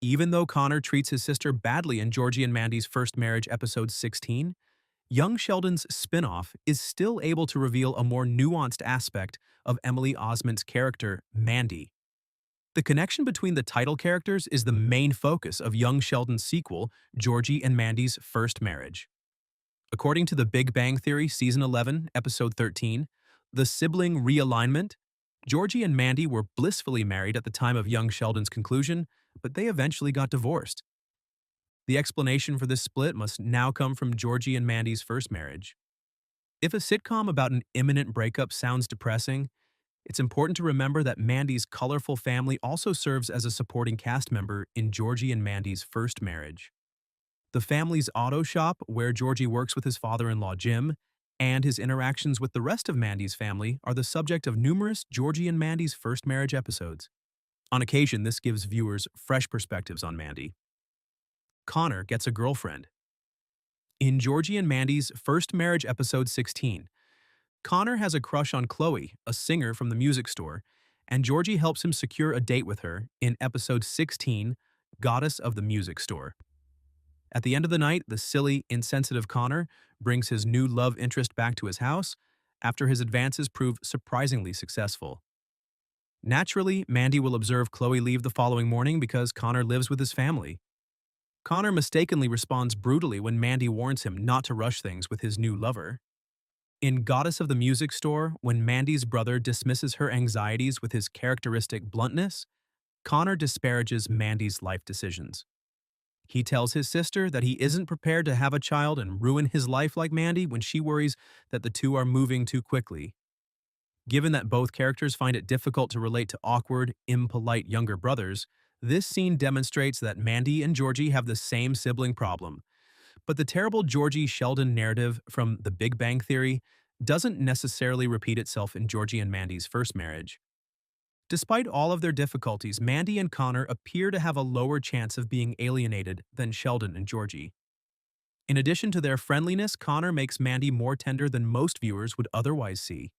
Even though Connor treats his sister badly in Georgie and Mandy's first marriage, episode 16, young Sheldon's spinoff is still able to reveal a more nuanced aspect of Emily Osment's character, Mandy. The connection between the title characters is the main focus of young Sheldon's sequel, Georgie and Mandy's First Marriage. According to The Big Bang Theory, Season 11, Episode 13, The Sibling Realignment, Georgie and Mandy were blissfully married at the time of young Sheldon's conclusion, but they eventually got divorced. The explanation for this split must now come from Georgie and Mandy's first marriage. If a sitcom about an imminent breakup sounds depressing, it's important to remember that Mandy's colorful family also serves as a supporting cast member in Georgie and Mandy's first marriage. The family's auto shop, where Georgie works with his father-in-law Jim, and his interactions with the rest of Mandy's family are the subject of numerous Georgie and Mandy's first marriage episodes. On occasion, this gives viewers fresh perspectives on Mandy. Connor gets a girlfriend. In Georgie and Mandy's first marriage, episode 16, Connor has a crush on Chloe, a singer from the music store, and Georgie helps him secure a date with her in episode 16, Goddess of the Music Store. At the end of the night, the silly, insensitive Connor brings his new love interest back to his house after his advances prove surprisingly successful. Naturally, Mandy will observe Chloe leave the following morning because Connor lives with his family. Connor mistakenly responds brutally when Mandy warns him not to rush things with his new lover. In Goddess of the Music Store, when Mandy's brother dismisses her anxieties with his characteristic bluntness, Connor disparages Mandy's life decisions. He tells his sister that he isn't prepared to have a child and ruin his life like Mandy when she worries that the two are moving too quickly. Given that both characters find it difficult to relate to awkward, impolite younger brothers, this scene demonstrates that Mandy and Georgie have the same sibling problem. But the terrible Georgie-Sheldon narrative from The Big Bang Theory doesn't necessarily repeat itself in Georgie and Mandy's first marriage. Despite all of their difficulties, Mandy and Connor appear to have a lower chance of being alienated than Sheldon and Georgie. In addition to their friendliness, Connor makes Mandy more tender than most viewers would otherwise see.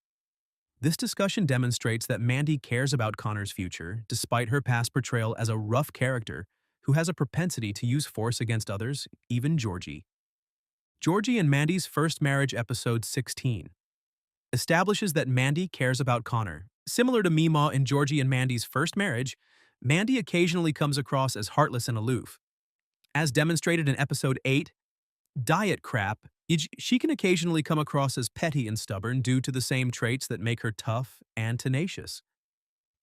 This discussion demonstrates that Mandy cares about Connor's future, despite her past portrayal as a rough character who has a propensity to use force against others, even Georgie. Georgie and Mandy's first marriage, episode 16, establishes that Mandy cares about Connor. Similar to Mee-Maw in Georgie and Mandy's first marriage, Mandy occasionally comes across as heartless and aloof. As demonstrated in episode 8, Diet Crap, she can occasionally come across as petty and stubborn due to the same traits that make her tough and tenacious.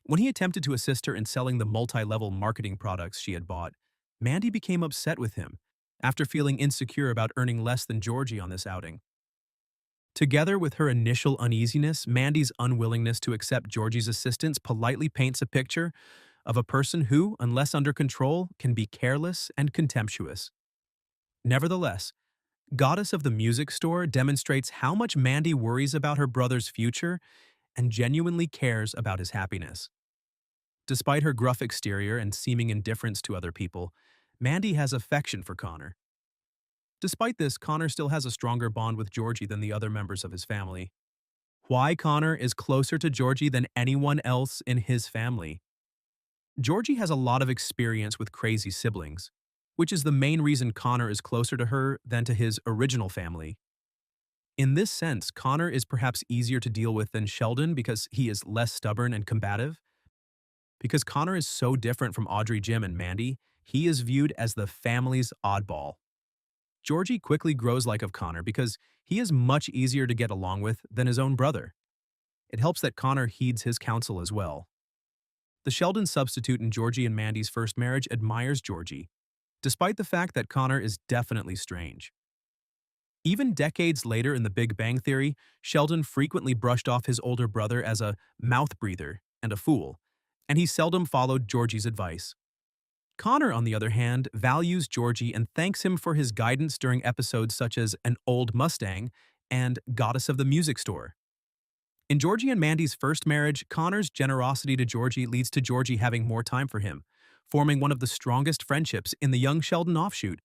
When he attempted to assist her in selling the multi-level marketing products she had bought, Mandy became upset with him after feeling insecure about earning less than Georgie on this outing. Together with her initial uneasiness, Mandy's unwillingness to accept Georgie's assistance politely paints a picture of a person who, unless under control, can be careless and contemptuous. Nevertheless, Goddess of the Music Store demonstrates how much Mandy worries about her brother's future and genuinely cares about his happiness. Despite her gruff exterior and seeming indifference to other people, Mandy has affection for Connor. Despite this, Connor still has a stronger bond with Georgie than the other members of his family. Why Connor is closer to Georgie than anyone else in his family? Georgie has a lot of experience with crazy siblings, which is the main reason Connor is closer to her than to his original family. In this sense, Connor is perhaps easier to deal with than Sheldon because he is less stubborn and combative. Because Connor is so different from Audrey, Jim, and Mandy, he is viewed as the family's oddball. Georgie quickly grows like of Connor because he is much easier to get along with than his own brother. It helps that Connor heeds his counsel as well. The Sheldon substitute in Georgie and Mandy's first marriage admires Georgie, despite the fact that Connor is definitely strange. Even decades later in The Big Bang Theory, Sheldon frequently brushed off his older brother as a mouth breather and a fool, and he seldom followed Georgie's advice. Connor, on the other hand, values Georgie and thanks him for his guidance during episodes such as An Old Mustang and Goddess of the Music Store. In Georgie and Mandy's first marriage, Connor's generosity to Georgie leads to Georgie having more time for him, forming one of the strongest friendships in the young Sheldon offshoot.